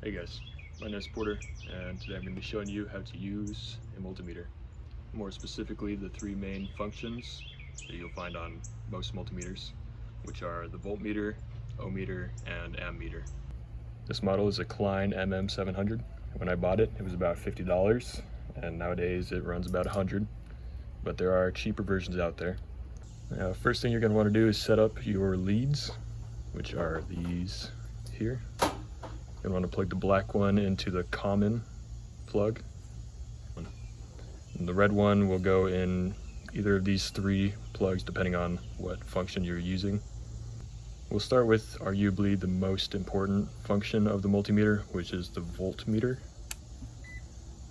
Hey guys, my name is Porter, and today I'm going to be showing you how to use a multimeter. More specifically, the three main functions that you'll find on most multimeters, which are the voltmeter, ohmmeter, and ammeter. This model is a Klein MM700. When I bought it, it was about $50, and nowadays it runs about $100, but there are cheaper versions out there. Now, first thing you're going to want to do is set up your leads, which are these here. You're going to want to plug the black one into the common plug. And the red one will go in either of these three plugs depending on what function you're using. We'll start with arguably the most important function of the multimeter, which is the voltmeter.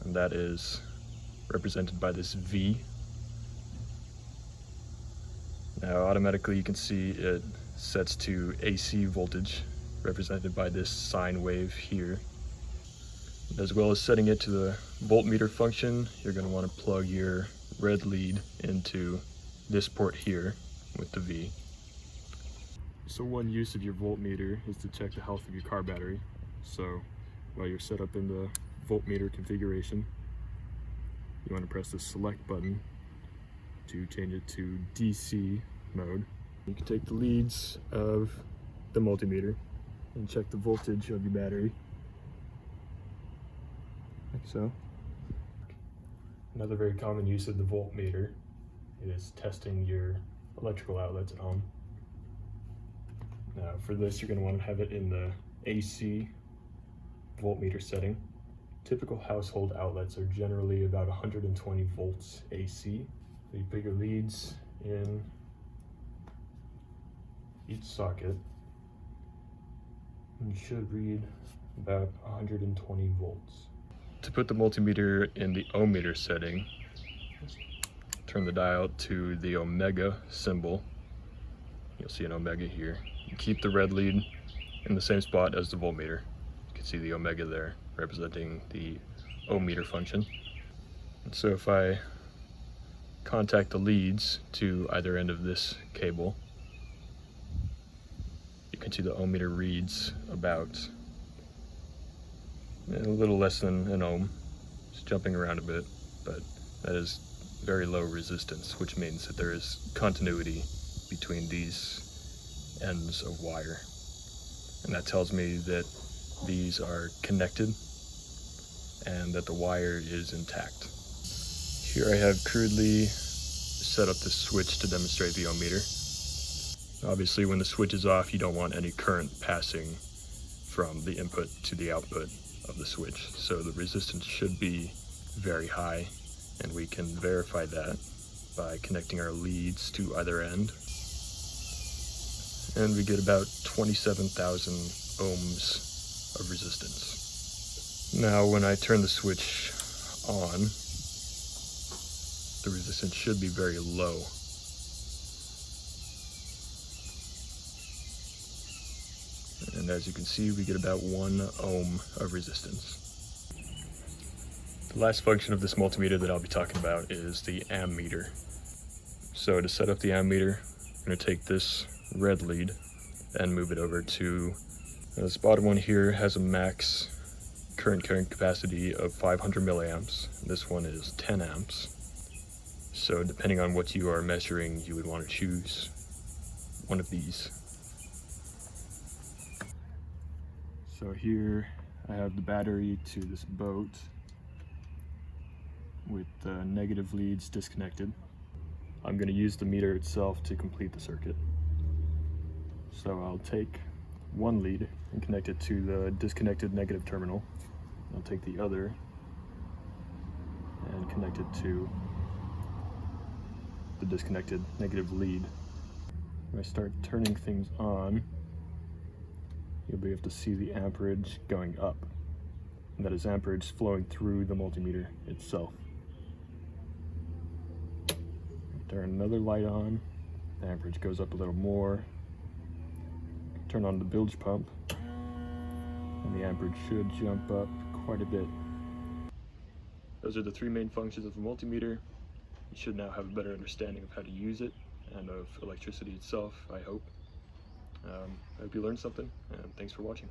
And that is represented by this V. Now automatically you can see it sets to AC voltage, represented by this sine wave here. As well as setting it to the voltmeter function, you're going to want to plug your red lead into this port here with the V. So one use of your voltmeter is to check the health of your car battery. So while you're set up in the voltmeter configuration, you want to press the select button to change it to DC mode. You can take the leads of the multimeter and check the voltage of your battery, like so. Another very common use of the voltmeter is testing your electrical outlets at home. Now for this, you're going to want to have it in the AC voltmeter setting. Typical household outlets are generally about 120 volts AC. So you put your leads in each socket. You should read about 120 volts. To put the multimeter in the ohmmeter setting, turn the dial to the omega symbol. You'll see an omega here. You keep the red lead in the same spot as the voltmeter. You can see the omega there, representing the ohmmeter function. And so if I contact the leads to either end of this cable, you can see the ohmmeter reads about a little less than an ohm. It's jumping around a bit, but that is very low resistance, which means that there is continuity between these ends of wire. And that tells me that these are connected and that the wire is intact. Here I have crudely set up this switch to demonstrate the ohmmeter. Obviously, when the switch is off, you don't want any current passing from the input to the output of the switch. So the resistance should be very high, and we can verify that by connecting our leads to either end. And we get about 27,000 ohms of resistance. Now, when I turn the switch on, the resistance should be very low. And as you can see, we get about 1 ohm of resistance. The last function of this multimeter that I'll be talking about is the ammeter. So to set up the ammeter, I'm going to take this red lead and move it over to this bottom one here. Has a max current carrying capacity of 500 milliamps. This one is 10 amps. So depending on what you are measuring, you would want to choose one of these. So here I have the battery to this boat with the negative leads disconnected. I'm going to use the meter itself to complete the circuit. So I'll take one lead and connect it to the disconnected negative terminal. I'll take the other and connect it to the disconnected negative lead. When I start turning things on, you'll be able to see the amperage going up. And that is amperage flowing through the multimeter itself. Turn another light on, the amperage goes up a little more. Turn on the bilge pump, and the amperage should jump up quite a bit. Those are the three main functions of the multimeter. You should now have a better understanding of how to use it and of electricity itself, I hope. I hope you learned something, and thanks for watching.